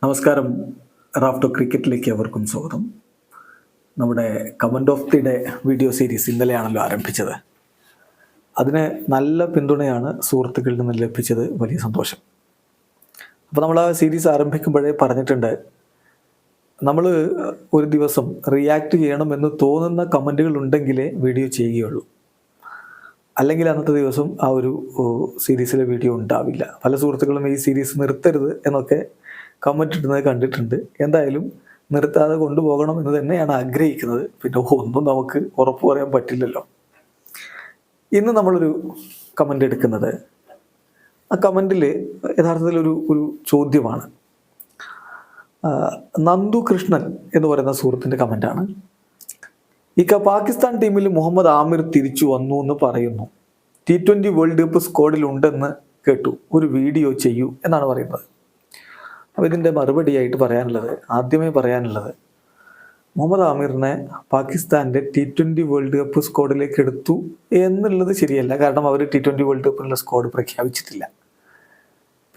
നമസ്കാരം. റാഫ്റ്റോ ക്രിക്കറ്റിലേക്ക് അവർക്കും സ്വാഗതം. നമ്മുടെ comment of the day video series ഇന്നലെയാണല്ലോ ആരംഭിച്ചത്. അതിന് നല്ല പിന്തുണയാണ് സുഹൃത്തുക്കളിൽ നിന്ന് ലഭിച്ചത്. വലിയ സന്തോഷം. അപ്പോൾ നമ്മൾ ആ സീരീസ് ആരംഭിക്കുമ്പോഴേ പറഞ്ഞിട്ടുണ്ട്, നമ്മൾ ഒരു ദിവസം റിയാക്ട് ചെയ്യണമെന്ന് തോന്നുന്ന കമൻറ്റുകൾ ഉണ്ടെങ്കിലേ വീഡിയോ ചെയ്യുകയുള്ളൂ. അല്ലെങ്കിൽ അന്നത്തെ ദിവസം ആ ഒരു സീരീസിലെ വീഡിയോ ഉണ്ടാവില്ല. പല സുഹൃത്തുക്കളും ഈ സീരീസ് നിർത്തരുത് എന്നൊക്കെ കമൻറ്റ് ഇടുന്നത് കണ്ടിട്ടുണ്ട്. എന്തായാലും നിർത്താതെ കൊണ്ടുപോകണം എന്ന് തന്നെയാണ് ആഗ്രഹിക്കുന്നത്. പിന്നെ ഒന്നും നമുക്ക് ഉറപ്പ് പറയാൻ പറ്റില്ലല്ലോ. ഇന്ന് നമ്മളൊരു കമൻ്റ് എടുക്കുന്നത്, ആ കമൻറ്റിൽ യഥാർത്ഥത്തിൽ ഒരു ചോദ്യമാണ്. നന്ദു കൃഷ്ണൻ എന്ന് പറയുന്ന സുഹൃത്തിൻ്റെ കമൻ്റാണ്. പാകിസ്ഥാൻ ടീമിൽ മുഹമ്മദ് ആമിർ തിരിച്ചു വന്നു എന്ന് പറയുന്നു. T20 വേൾഡ് കപ്പ് സ്ക്വാഡിൽ ഉണ്ടെന്ന് കേട്ടു, ഒരു വീഡിയോ ചെയ്യൂ എന്നാണ് പറയുന്നത്. അപ്പോൾ ഇതിൻ്റെ മറുപടിയായിട്ട് ആദ്യമേ പറയാനുള്ളത് മുഹമ്മദ് ആമിറിനെ പാകിസ്ഥാൻ്റെ T20 വേൾഡ് കപ്പ് സ്ക്വാഡിലേക്ക് എടുത്തു എന്നുള്ളത് ശരിയല്ല. കാരണം അവർ T20 വേൾഡ് കപ്പിനുള്ള സ്ക്വാഡ് പ്രഖ്യാപിച്ചിട്ടില്ല.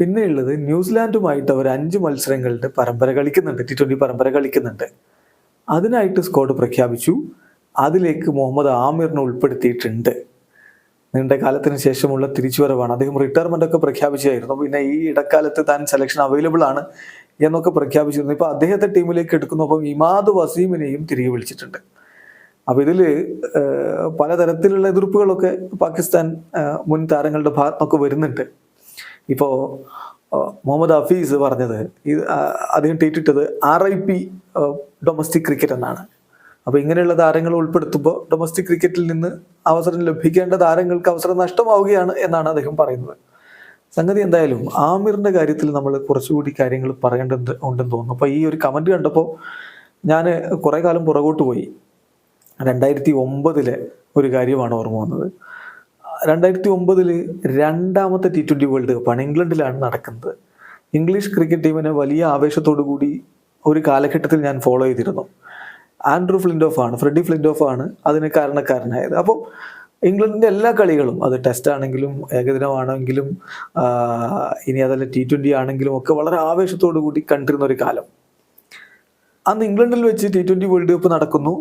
പിന്നെയുള്ളത്, ന്യൂസിലാൻഡുമായിട്ട് അവർ 5 മത്സരങ്ങളുടെ പരമ്പര കളിക്കുന്നുണ്ട്, T20 പരമ്പര കളിക്കുന്നുണ്ട്. അതിനായിട്ട് സ്ക്വാഡ് പ്രഖ്യാപിച്ചു. അതിലേക്ക് മുഹമ്മദ് ആമിറിനെ ഉൾപ്പെടുത്തിയിട്ടുണ്ട്. നീണ്ട കാലത്തിന് ശേഷമുള്ള തിരിച്ചുവരവാണ്. അദ്ദേഹം റിട്ടയർമെൻ്റ് ഒക്കെ പ്രഖ്യാപിച്ചായിരുന്നു. പിന്നെ ഈ ഇടക്കാലത്ത് താൻ സെലക്ഷൻ അവൈലബിൾ ആണ് എന്നൊക്കെ പ്രഖ്യാപിച്ചിരുന്നു. ഇപ്പോൾ അദ്ദേഹത്തെ ടീമിലേക്ക് എടുക്കുന്നു. അപ്പം ഇമാദ് വസീമിനെയും തിരികെ വിളിച്ചിട്ടുണ്ട്. അപ്പോൾ ഇതിൽ പലതരത്തിലുള്ള എതിർപ്പുകളൊക്കെ പാകിസ്ഥാൻ മുൻ താരങ്ങളുടെ ഭാഗത്തൊക്കെ വരുന്നുണ്ട്. ഇപ്പോൾ മുഹമ്മദ് ഹഫീസ് പറഞ്ഞത്, അദ്ദേഹം ട്വീറ്റ് ഇട്ടത് RIP ഡൊമസ്റ്റിക് ക്രിക്കറ്റ് എന്നാണ്. അപ്പോൾ ഇങ്ങനെയുള്ള താരങ്ങൾ ഉൾപ്പെടുത്തുമ്പോൾ ഡൊമസ്റ്റിക് ക്രിക്കറ്റിൽ നിന്ന് അവസരം ലഭിക്കേണ്ട താരങ്ങൾക്ക് അവസരം നഷ്ടമാവുകയാണ് എന്നാണ് അദ്ദേഹം പറയുന്നത്. സംഗതി എന്തായാലും ആമിറിൻ്റെ കാര്യത്തിൽ നമ്മൾ കുറച്ചുകൂടി കാര്യങ്ങൾ പറയേണ്ടത് ഉണ്ടെന്ന് തോന്നുന്നു. അപ്പോൾ ഈ ഒരു കമൻറ്റ് കണ്ടപ്പോൾ ഞാൻ കുറേ കാലം പുറകോട്ട് പോയി. 2009 ഒരു കാര്യമാണ് ഓർമ്മ വന്നത്. 2009 രണ്ടാമത്തെ T20 വേൾഡ് കപ്പാണ്, ഇംഗ്ലണ്ടിലാണ് നടക്കുന്നത്. ഇംഗ്ലീഷ് ക്രിക്കറ്റ് ടീമിനെ വലിയ ആവേശത്തോടു കൂടി ഒരു കാലഘട്ടത്തിൽ ഞാൻ ഫോളോ ചെയ്തിരുന്നു. ആൻഡ്രൂ ഫ്ലിൻഡോഫ് ആണ്, ഫ്രെഡി ഫ്ലിൻഡോഫ് ആണ് അതിന് കാരണക്കാരനായത്. അപ്പോൾ ഇംഗ്ലണ്ടിൻ്റെ എല്ലാ കളികളും, അത് ടെസ്റ്റ് ആണെങ്കിലും ഏകദിനമാണെങ്കിലും ഇനി അതല്ല T20 ആണെങ്കിലും ഒക്കെ വളരെ ആവേശത്തോടു കൂടി കണ്ടിരുന്ന ഒരു കാലം. അന്ന് ഇംഗ്ലണ്ടിൽ വെച്ച് T20 വേൾഡ് കപ്പ് നടക്കുന്നു.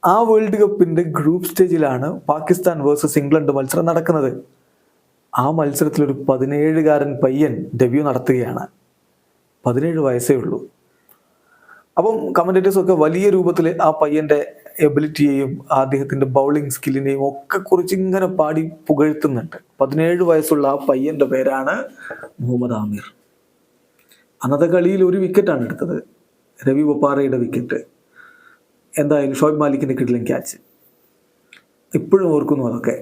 ആ വേൾഡ് കപ്പിൻ്റെ ഗ്രൂപ്പ് സ്റ്റേജിലാണ് പാകിസ്ഥാൻ വേഴ്സസ് ഇംഗ്ലണ്ട് മത്സരം നടക്കുന്നത്. ആ മത്സരത്തിൽ ഒരു 17-കാരൻ പയ്യൻ ഡെബ്യൂ നടത്തുകയാണ്. 17 വയസ്സേ ഉള്ളൂ. അപ്പം കമൻറ്റേറ്റേഴ്സൊക്കെ വലിയ രൂപത്തിൽ ആ പയ്യൻ്റെ എബിലിറ്റിയെയും അദ്ദേഹത്തിൻ്റെ ബൗളിംഗ് സ്കില്ലിനെയും ഒക്കെ കുറിച്ച് ഇങ്ങനെ പാടി പുകഴ്ത്തുന്നുണ്ട്. 17 വയസ്സുള്ള ആ പയ്യൻ്റെ പേരാണ് മുഹമ്മദ് ആമിർ. അന്നത്തെ കളിയിൽ ഒരു വിക്കറ്റാണ് എടുത്തത്, രവി ബൊപ്പാറയുടെ വിക്കറ്റ്. എന്തായാലും ഷോയബ് മാലിക്കിൻ്റെ കിടിലൻ ക്യാച്ച് ഇപ്പോഴും ഓർക്കുന്നു അതൊക്കെ.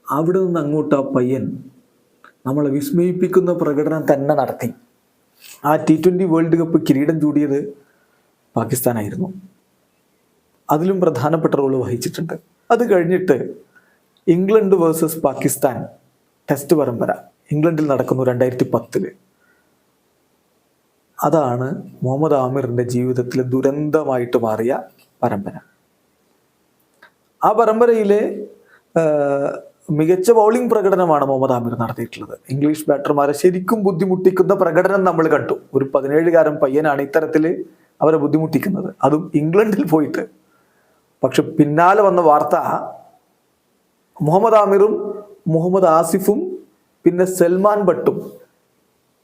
അവിടെ നിന്ന് അങ്ങോട്ട് ആ പയ്യൻ നമ്മളെ വിസ്മയിപ്പിക്കുന്ന പ്രകടനം തന്നെ നടത്തി. ആ T20 വേൾഡ് കപ്പ് കിരീടം ചൂടിയത് പാകിസ്ഥാനായിരുന്നു. അതിലും പ്രധാനപ്പെട്ട റോള് വഹിച്ചിട്ടുണ്ട്. അത് കഴിഞ്ഞിട്ട് ഇംഗ്ലണ്ട് വേഴ്സസ് പാകിസ്ഥാൻ ടെസ്റ്റ് പരമ്പര ഇംഗ്ലണ്ടിൽ നടക്കുന്നു 2010. അതാണ് മുഹമ്മദ് ആമിറിൻ്റെ ജീവിതത്തിലെ ദുരന്തമായിട്ട് മാറിയ പരമ്പര. ആ പരമ്പരയിലെ മികച്ച ബൗളിംഗ് പ്രകടനമാണ് മുഹമ്മദ് ആമിർ നടത്തിയിട്ടുള്ളത്. ഇംഗ്ലീഷ് ബാറ്റർമാരെ ശരിക്കും ബുദ്ധിമുട്ടിക്കുന്ന പ്രകടനം നമ്മൾ കണ്ടു. ഒരു 17-കാരൻ പയ്യനാണ് ഇത്തരത്തിൽ അവരെ ബുദ്ധിമുട്ടിക്കുന്നത്, അതും ഇംഗ്ലണ്ടിൽ പോയിട്ട്. പക്ഷെ പിന്നാലെ വന്ന വാർത്ത, മുഹമ്മദ് ആമിറും മുഹമ്മദ് ആസിഫും പിന്നെ സൽമാൻ ഭട്ടും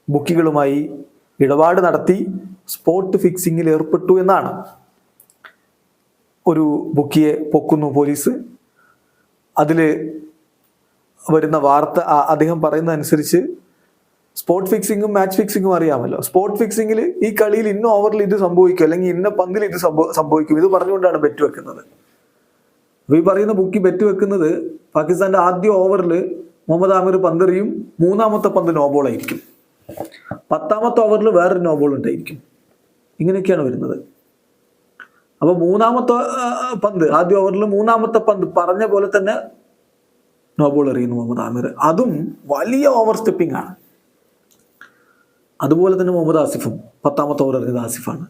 ബുക്കികളുമായി ഇടപാട് നടത്തി സ്പോട്ട് ഫിക്സിങ്ങിൽ ഏർപ്പെട്ടു എന്നാണ്. ഒരു ബുക്കിയെ പൊക്കുന്നു പോലീസ്. അതിൽ വരുന്ന വാർത്ത, അദ്ദേഹം പറയുന്ന അനുസരിച്ച് സ്പോട്ട് ഫിക്സിങ്ങും മാച്ച് ഫിക്സിങ്ങും അറിയാമല്ലോ. സ്പോട്ട് ഫിക്സിങ്ങിൽ ഈ കളിയിൽ ഇന്ന ഓവറിൽ ഇത് സംഭവിക്കും, അല്ലെങ്കിൽ ഇന്ന പന്തിൽ ഇത് സംഭവിക്കും, ഇത് പറഞ്ഞുകൊണ്ടാണ് ബെറ്റ് വെക്കുന്നത്. അപ്പോൾ ഈ പറയുന്ന ബുക്കി ബെറ്റ് വെക്കുന്നത് പാകിസ്ഥാന്റെ ആദ്യ ഓവറിൽ മുഹമ്മദ് ആമിർ പന്തെറിയും, 3ാമത്തെ പന്ത് നോബോൾ ആയിരിക്കും, 10ാമത്തെ ഓവറിൽ വേറൊരു നോബോൾ ഉണ്ടായിരിക്കും. ഇങ്ങനെയൊക്കെയാണ് വരുന്നത്. അപ്പോൾ 3ാമത്തെ പന്ത്, ആദ്യ ഓവറിൽ 3ാമത്തെ പന്ത് പറഞ്ഞ പോലെ തന്നെ നോബോൾ എറിയുന്നു മുഹമ്മദ് ആമിർ. അതും വലിയ ഓവർ സ്റ്റെപ്പിംഗ് ആണ്. അതുപോലെ തന്നെ മുഹമ്മദ് ആസിഫും 10ാമത്തെ ഓവർ എറിഞ്ഞത് ആസിഫാണ്.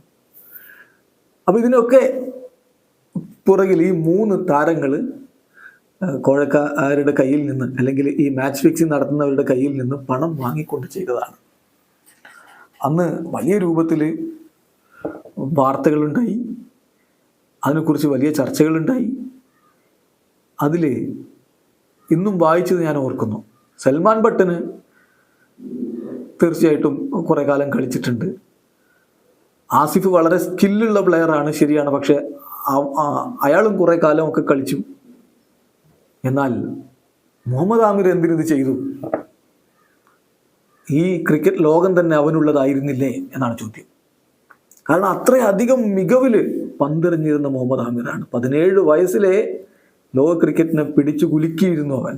അപ്പോൾ ഇതിനൊക്കെ പുറകിൽ ഈ 3 താരങ്ങൾ കോഴക്കാരുടെ കയ്യിൽ നിന്ന്, അല്ലെങ്കിൽ ഈ മാച്ച് ഫിക്സിംഗ് നടത്തുന്നവരുടെ കയ്യിൽ നിന്ന് പണം വാങ്ങിക്കൊണ്ട് ചെയ്തതാണ്. അന്ന് വലിയ രൂപത്തിൽ വാർത്തകളുണ്ടായി, അതിനെക്കുറിച്ച് വലിയ ചർച്ചകളുണ്ടായി. അതിൽ ഇന്നും വായിച്ചത് ഞാൻ ഓർക്കുന്നു. സൽമാൻ ഭട്ടന് തീർച്ചയായിട്ടും കുറേ കാലം കളിച്ചിട്ടുണ്ട്. ആസിഫ് വളരെ സ്കില്ലുള്ള പ്ലെയറാണ്, ശരിയാണ്. പക്ഷെ അയാളും കുറേ കാലമൊക്കെ കളിച്ചു. എന്നാൽ മുഹമ്മദ് ആമിർ എന്തിനിത് ചെയ്തു? ഈ ക്രിക്കറ്റ് ലോകം തന്നെ അവനുള്ളതായിരുന്നില്ലേ എന്നാണ് ചോദ്യം. കാരണം അത്രയധികം മികവിൽ പന്തെറിഞ്ഞിരുന്ന മുഹമ്മദ് ആമിറാണ്. 17 വയസ്സിലെ ലോക ക്രിക്കറ്റിനെ പിടിച്ചു കുലുക്കിയിരുന്നു അവൻ.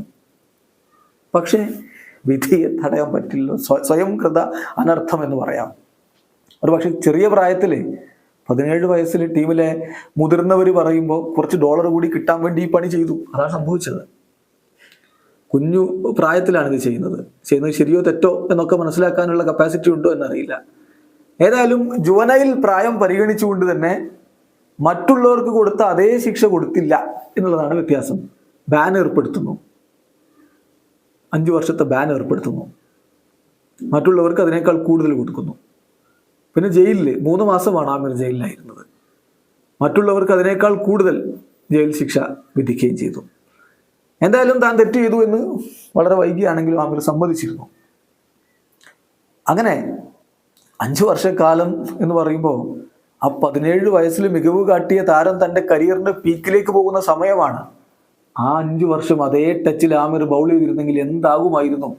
പക്ഷേ വിധിയെ തടയാൻ പറ്റില്ല. സ്വയം കൃത അനർത്ഥം എന്ന് പറയാം. ഒരു പക്ഷേ ചെറിയ പ്രായത്തിൽ 17 വയസ്സിൽ ടീമിലെ മുതിർന്നവർ പറയുമ്പോൾ കുറച്ച് ഡോളർ കൂടി കിട്ടാൻ വേണ്ടി ഈ പണി ചെയ്തു. അതാണ് സംഭവിച്ചത്. കുഞ്ഞു പ്രായത്തിലാണ് ഇത് ചെയ്യുന്നത് ശരിയോ തെറ്റോ എന്നൊക്കെ മനസ്സിലാക്കാനുള്ള കപ്പാസിറ്റി ഉണ്ടോ എന്നറിയില്ല. ഏതായാലും ജുവനൈൽ പ്രായം പരിഗണിച്ചുകൊണ്ട് തന്നെ മറ്റുള്ളവർക്ക് കൊടുത്ത അതേ ശിക്ഷ കൊടുത്തില്ല എന്നുള്ളതാണ് വ്യത്യാസം. ബാൻ ഏർപ്പെടുത്തുന്നു, 5 വർഷത്തെ ബാൻ ഏർപ്പെടുത്തുന്നു. മറ്റുള്ളവർക്ക് അതിനേക്കാൾ കൂടുതൽ കൊടുക്കുന്നു. പിന്നെ ജയിലിൽ 3 മാസമാണ് ആമിർ ജയിലിലായിരുന്നത്. മറ്റുള്ളവർക്ക് അതിനേക്കാൾ കൂടുതൽ ജയിൽ ശിക്ഷ വിധിക്കുകയും ചെയ്തു. എന്തായാലും താൻ തെറ്റ് ചെയ്തു എന്ന് വളരെ വൈകിയാണെങ്കിലും ആമിർ സമ്മതിച്ചിരുന്നു. അങ്ങനെ 5 വർഷക്കാലം എന്ന് പറയുമ്പോൾ ആ 17 വയസ്സിൽ മികവ് കാട്ടിയ താരം തൻ്റെ കരിയറിൻ്റെ പീക്കിലേക്ക് പോകുന്ന സമയമാണ്. ആ 5 വർഷം അതേ ടച്ചിൽ ആമിർ ബൗൾ ചെയ്തിരുന്നെങ്കിൽ എന്താകുമായിരുന്നു?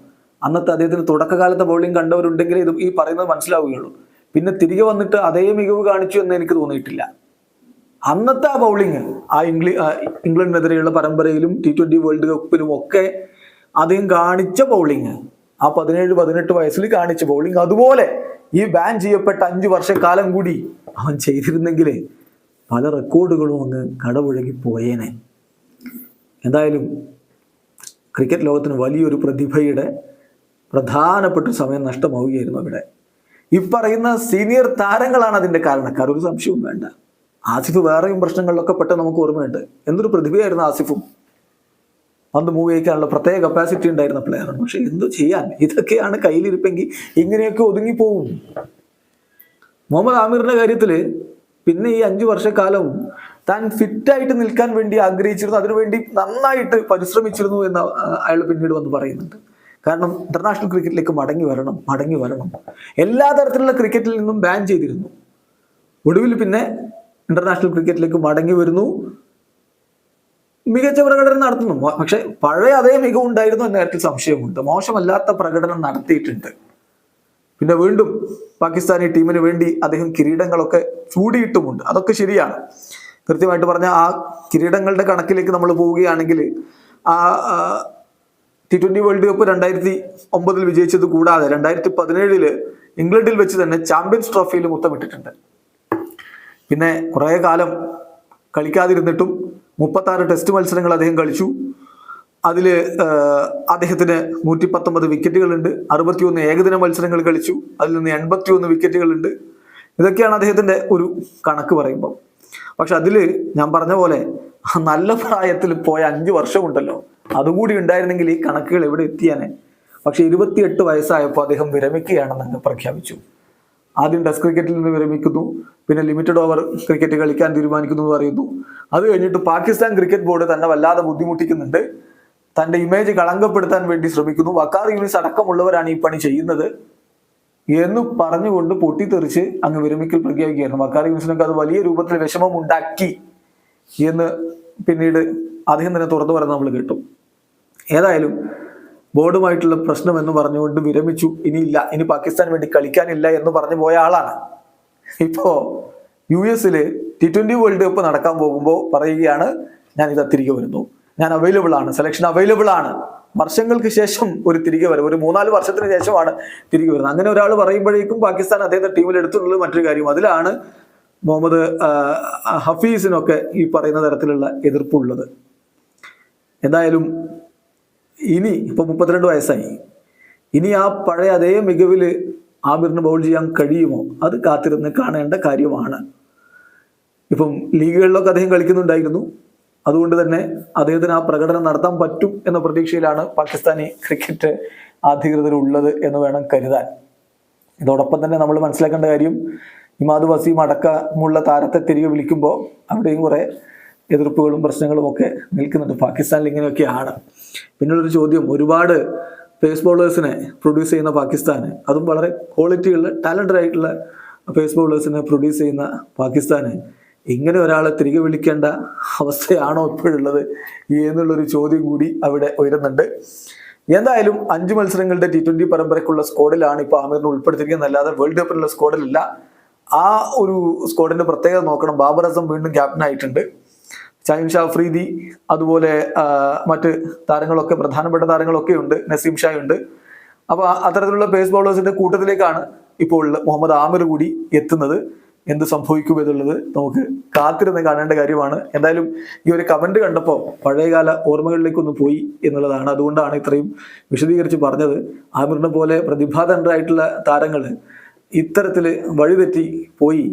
അന്നത്തെ അദ്ദേഹത്തിന് തുടക്കകാലത്തെ ബൗളിംഗ് കണ്ടവരുണ്ടെങ്കിൽ ഇത് ഈ പറയുന്നത് മനസ്സിലാവുകയുള്ളൂ. പിന്നെ തിരികെ വന്നിട്ട് അതേ മികവ് കാണിച്ചു എന്ന് എനിക്ക് തോന്നിയിട്ടില്ല. അന്നത്തെ ആ ബൗളിങ്, ആ ഇംഗ്ലണ്ടിനെതിരെയുള്ള പരമ്പരയിലും T20 വേൾഡ് കപ്പിലും ഒക്കെ അദ്ദേഹം കാണിച്ച ബൗളിങ്, ആ 17-18 വയസ്സിൽ കാണിച്ച ബൗളിങ്, അതുപോലെ ഈ ബാൻ ചെയ്യപ്പെട്ട 5 വർഷക്കാലം കൂടി അവൻ ചെയ്തിരുന്നെങ്കിൽ പല റെക്കോർഡുകളും അങ്ങ് കടപുഴകി പോയേനെ. എന്തായാലും ക്രിക്കറ്റ് ലോകത്തിന് വലിയൊരു പ്രതിഭയുടെ പ്രധാനപ്പെട്ട സമയം നഷ്ടമാവുകയായിരുന്നു അവിടെ. ഈ പറയുന്ന സീനിയർ താരങ്ങളാണ് അതിൻ്റെ കാരണക്കാർ, ഒരു സംശയവും വേണ്ട. ആസിഫ് വേറെയും പ്രശ്നങ്ങളിലൊക്കെ പെട്ടെന്ന് നമുക്ക് ഓർമ്മയുണ്ട്. എന്തൊരു പ്രതിഭയായിരുന്നു ആസിഫും. പന്ത് മൂവ് ചെയ്യിക്കാനുള്ള പ്രത്യേക കപ്പാസിറ്റി ഉണ്ടായിരുന്ന പ്ലെയറാണ്. പക്ഷെ എന്തു ചെയ്യാൻ, ഇതൊക്കെയാണ് കയ്യിലിരിപ്പെങ്കിൽ ഇങ്ങനെയൊക്കെ ഒതുങ്ങിപ്പോവും. മുഹമ്മദ് ആമിറിന്റെ കാര്യത്തിൽ പിന്നെ ഈ 5 വർഷക്കാലവും താൻ ഫിറ്റായിട്ട് നിൽക്കാൻ വേണ്ടി ആഗ്രഹിച്ചിരുന്നു, അതിനുവേണ്ടി നന്നായിട്ട് പരിശ്രമിച്ചിരുന്നു എന്ന് അയാൾ പിന്നീട് വന്ന് പറയുന്നുണ്ട്. കാരണം ഇന്റർനാഷണൽ ക്രിക്കറ്റിലേക്ക് മടങ്ങി വരണം. എല്ലാ തരത്തിലുള്ള ക്രിക്കറ്റിൽ നിന്നും ബാൻ ചെയ്തിരുന്നു. ഒടുവിൽ പിന്നെ ഇന്റർനാഷണൽ ക്രിക്കറ്റിലേക്ക് മടങ്ങി വരുന്നു, മികച്ച പ്രകടനം നടത്തുന്നു. പക്ഷെ പഴയ അതേ മികവുണ്ടായിരുന്നു എന്ന കാര്യത്തിൽ സംശയമുണ്ട്. മോശമല്ലാത്ത പ്രകടനം നടത്തിയിട്ടുണ്ട്. പിന്നെ വീണ്ടും പാകിസ്ഥാനി ടീമിന് വേണ്ടി അദ്ദേഹം കിരീടങ്ങളൊക്കെ ചൂടിയിട്ടുമുണ്ട്. അതൊക്കെ ശരിയാണ്. കൃത്യമായിട്ട് പറഞ്ഞാൽ ആ കിരീടങ്ങളുടെ കണക്കിലേക്ക് നമ്മൾ പോവുകയാണെങ്കിൽ ആ T20 വേൾഡ് കപ്പ് 2009 വിജയിച്ചത് കൂടാതെ 2017 ഇംഗ്ലണ്ടിൽ വെച്ച് തന്നെ ചാമ്പ്യൻസ് ട്രോഫിയിൽ മുത്തമിട്ടിട്ടുണ്ട്. പിന്നെ കുറേ കാലം കളിക്കാതിരുന്നിട്ടും 36 ടെസ്റ്റ് മത്സരങ്ങൾ അദ്ദേഹം കളിച്ചു. അതിൽ അദ്ദേഹത്തിന് 119 വിക്കറ്റുകളുണ്ട്. 61 ഏകദിന മത്സരങ്ങൾ കളിച്ചു, അതിൽ നിന്ന് 81 വിക്കറ്റുകളുണ്ട്. ഇതൊക്കെയാണ് അദ്ദേഹത്തിൻ്റെ ഒരു കണക്ക് പറയുമ്പോൾ. പക്ഷെ അതിൽ ഞാൻ പറഞ്ഞ പോലെ നല്ല പ്രായത്തിൽ പോയ 5 വർഷമുണ്ടല്ലോ, അതുകൂടി ഉണ്ടായിരുന്നെങ്കിൽ ഈ കണക്കുകൾ എവിടെ എത്തിയാനെ. പക്ഷെ 28 വയസ്സായപ്പോൾ അദ്ദേഹം വിരമിക്കുകയാണെന്ന് പ്രഖ്യാപിച്ചു. ആദ്യം ടെസ്റ്റ് ക്രിക്കറ്റിൽ നിന്ന് വിരമിക്കുന്നു, പിന്നെ ലിമിറ്റഡ് ഓവർ ക്രിക്കറ്റ് കളിക്കാൻ തീരുമാനിക്കുന്നു എന്ന് പറയുന്നു. അത് കഴിഞ്ഞിട്ട് പാകിസ്ഥാൻ ക്രിക്കറ്റ് ബോർഡ് തന്നെ വല്ലാതെ ബുദ്ധിമുട്ടിക്കുന്നുണ്ട്, തൻ്റെ ഇമേജ് കളങ്കപ്പെടുത്താൻ വേണ്ടി ശ്രമിക്കുന്നു. വക്കാർ യൂനിസ് അടക്കമുള്ളവരാണ് ഈ പണി ചെയ്യുന്നത് എന്ന് പറഞ്ഞുകൊണ്ട് പൊട്ടിത്തെറിച്ച് അങ്ങ് വിരമിക്കൽ പ്രഖ്യാപിക്കുകയായിരുന്നു. വക്കാർ യൂനിസിനൊക്കെ അത് വലിയ രൂപത്തിൽ വിഷമം ഉണ്ടാക്കി എന്ന് പിന്നീട് അദ്ദേഹം തന്നെ തുറന്നു പറയുന്നത് നമ്മൾ കേട്ടു. ഏതായാലും ബോർഡുമായിട്ടുള്ള പ്രശ്നം എന്ന് പറഞ്ഞുകൊണ്ട് വിരമിച്ചു. ഇനി പാകിസ്ഥാൻ വേണ്ടി കളിക്കാനില്ല എന്ന് പറഞ്ഞു പോയ ആളാണ്. ഇപ്പോൾ US T20 വേൾഡ് കപ്പ് നടക്കാൻ പോകുമ്പോൾ പറയുകയാണ്, ഞാൻ ഇത് തിരികെ വരുന്നു, ഞാൻ അവൈലബിൾ ആണ്, സെലക്ഷൻ അവൈലബിൾ ആണ്. വർഷങ്ങൾക്ക് ശേഷം ഒരു തിരികെ വരും, ഒരു 3-4 വർഷത്തിന് ശേഷമാണ് തിരികെ വരുന്നത്. അങ്ങനെ ഒരാൾ പറയുമ്പോഴേക്കും പാകിസ്ഥാൻ അദ്ദേഹത്തെ ടീമിൽ എടുത്തുള്ളത് മറ്റൊരു കാര്യം. അതിലാണ് മുഹമ്മദ് ഹഫീസിനൊക്കെ ഈ പറയുന്ന തരത്തിലുള്ള എതിർപ്പുള്ളത്. എന്തായാലും ഇനി ഇപ്പോൾ 32 വയസ്സായി, ഇനി ആ പഴയ അതേ മികവിൽ ആമിറിന് ബൗൾ ചെയ്യാൻ കഴിയുമോ? അത് കാത്തിരുന്ന് കാണേണ്ട കാര്യമാണ്. ഇപ്പം ലീഗുകളിലൊക്കെ അദ്ദേഹം കളിക്കുന്നുണ്ടായിരുന്നു. അതുകൊണ്ട് തന്നെ അദ്ദേഹത്തിന് ആ പ്രകടനം നടത്താൻ പറ്റും എന്ന പ്രതീക്ഷയിലാണ് പാകിസ്ഥാനി ക്രിക്കറ്റ് അധികൃതരുള്ളത് എന്ന് വേണം കരുതാൻ. ഇതോടൊപ്പം തന്നെ നമ്മൾ മനസ്സിലാക്കേണ്ട കാര്യം ഇമാദ് വസീം അടക്കമുള്ള താരത്തെ തിരികെ വിളിക്കുമ്പോൾ അവിടെയും കുറേ എതിർപ്പുകളും പ്രശ്നങ്ങളും ഒക്കെ നിൽക്കുന്നുണ്ട്. പാകിസ്ഥാനിൽ ഇങ്ങനെയൊക്കെയാണ്. പിന്നുള്ളൊരു ചോദ്യം, ഒരുപാട് പേസ് ബൗളേഴ്സിനെ പ്രൊഡ്യൂസ് ചെയ്യുന്ന പാകിസ്ഥാന്, അതും വളരെ ക്വാളിറ്റിയുള്ള ടാലൻറ്റഡ് ആയിട്ടുള്ള പേസ് ബൗളേഴ്സിനെ പ്രൊഡ്യൂസ് ചെയ്യുന്ന പാകിസ്ഥാന് ഇങ്ങനെ ഒരാളെ തിരികെ വിളിക്കേണ്ട അവസ്ഥയാണോ ഇപ്പോഴുള്ളത് എന്നുള്ളൊരു ചോദ്യം കൂടി അവിടെ ഉയരുന്നുണ്ട്. എന്തായാലും 5 മത്സരങ്ങളുടെ T20 പരമ്പരക്കുള്ള സ്ക്വാഡിലാണ് ഇപ്പോൾ ആമിറിനെ ഉൾപ്പെടുത്തിയിരിക്കുന്നത്, അല്ലാതെ വേൾഡ് കപ്പിനുള്ള സ്ക്വാഡിലല്ല. ആ ഒരു സ്ക്വാഡിന്റെ പ്രത്യേകത നോക്കണം. ബാബർ അസം വീണ്ടും ക്യാപ്റ്റൻ ആയിട്ടുണ്ട്. ഷാഹിൻ ഷാ അഫ്രീദി, അതുപോലെ മറ്റ് താരങ്ങളൊക്കെ, പ്രധാനപ്പെട്ട താരങ്ങളൊക്കെ ഉണ്ട്. നസീം ഷാ ഉണ്ട്. അപ്പൊ അത്തരത്തിലുള്ള പേസ് ബൗളേഴ്സിന്റെ കൂട്ടത്തിലേക്കാണ് ഇപ്പോൾ മുഹമ്മദ് ആമിർ കൂടി എത്തുന്നത്. എന്ത് സംഭവിക്കും എന്നുള്ളത് നമുക്ക് കാത്തിരുന്ന് കാണേണ്ട കാര്യമാണ്. എന്തായാലും ഈ ഒരു കമന്റ് കണ്ടപ്പോൾ പഴയകാല ഓർമ്മകളിലേക്കൊന്ന് പോയി എന്നുള്ളതാണ്. അതുകൊണ്ടാണ് ഇത്രയും വിശദീകരിച്ച് പറഞ്ഞത്. ആമിറിനെ പോലെ പ്രതിഭാധനരായിട്ടുള്ള താരങ്ങൾ ഇത്തരത്തിൽ വഴിതെറ്റി പോയി,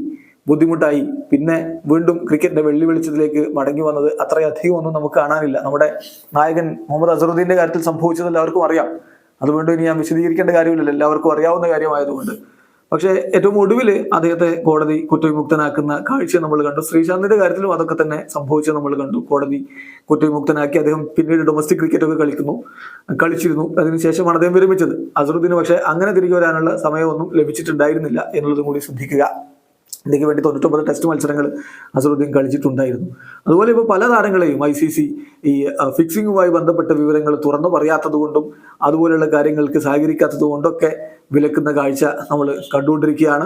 ബുദ്ധിമുട്ടായി, പിന്നെ വീണ്ടും ക്രിക്കറ്റിന്റെ വെള്ളി വെളിച്ചത്തിലേക്ക് മടങ്ങി വന്നത് അത്രയധികം ഒന്നും നമുക്ക് കാണാനില്ല. നമ്മുടെ നായകൻ മുഹമ്മദ് അസറുദ്ദീന്റെ കാര്യത്തിൽ സംഭവിച്ചത് എല്ലാവർക്കും അറിയാം. അതുകൊണ്ട് ഇനി ഞാൻ വിശദീകരിക്കേണ്ട കാര്യമില്ലല്ലോ, എല്ലാവർക്കും അറിയാവുന്ന കാര്യമായതുകൊണ്ട്. പക്ഷേ ഏറ്റവും ഒടുവിൽ അദ്ദേഹത്തെ കോടതി കുറ്റവിമുക്തനാക്കുന്ന കാഴ്ച നമ്മൾ കണ്ടു. ശ്രീശാന്തിന്റെ കാര്യത്തിലും അതൊക്കെ തന്നെ സംഭവിച്ചത് നമ്മൾ കണ്ടു. കോടതി കുറ്റവിമുക്തനാക്കി. അദ്ദേഹം പിന്നീട് ഡൊമസ്റ്റിക് ക്രിക്കറ്റ് ഒക്കെ കളിച്ചിരുന്നു. അതിനുശേഷമാണ് അദ്ദേഹം വിരമിച്ചത്. അസറുദ്ദീന് പക്ഷേ അങ്ങനെ തിരികെ വരാനുള്ള സമയമൊന്നും ലഭിച്ചിട്ടുണ്ടായിരുന്നില്ല എന്നുള്ളതും കൂടി ശ്രദ്ധിക്കുക. ഇന്ത്യക്ക് വേണ്ടി 99 ടെസ്റ്റ് മത്സരങ്ങൾ അസറുദ്ദീൻ കളിച്ചിട്ടുണ്ടായിരുന്നു. അതുപോലെ ഇപ്പോൾ പല താരങ്ങളെയും ICC ഈ ഫിക്സിങ്ങുമായി ബന്ധപ്പെട്ട വിവരങ്ങൾ തുറന്നു പറയാത്തത് കൊണ്ടും അതുപോലെയുള്ള കാര്യങ്ങൾക്ക് സഹകരിക്കാത്തത് കൊണ്ടൊക്കെ വിലക്കുന്ന കാഴ്ച നമ്മൾ കണ്ടുകൊണ്ടിരിക്കുകയാണ്.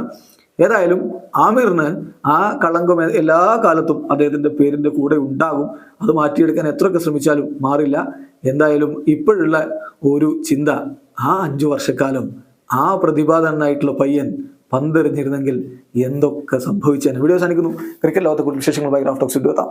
ഏതായാലും ആമിറിന് ആ കളങ്കം എല്ലാ കാലത്തും അദ്ദേഹത്തിന്റെ പേരിന്റെ കൂടെ ഉണ്ടാകും. അത് മാറ്റിയെടുക്കാൻ എത്രയൊക്കെ ശ്രമിച്ചാലും മാറില്ല. എന്തായാലും ഇപ്പോഴുള്ള ഒരു ചിന്ത, ആ 5 വർഷക്കാലം ആ പ്രതിഭാധനായിട്ടുള്ള പയ്യൻ പന്തെറിഞ്ഞിരുന്നെങ്കിൽ എന്തൊക്കെ സംഭവിച്ചേനെ. വീഡിയോ അവസാനിക്കുന്നു. ക്രിക്കറ്റ് ലോകത്തെ കൂടുതൽ വിശേഷങ്ങളുമായി റാഫ് ടോക്സ് എത്താം.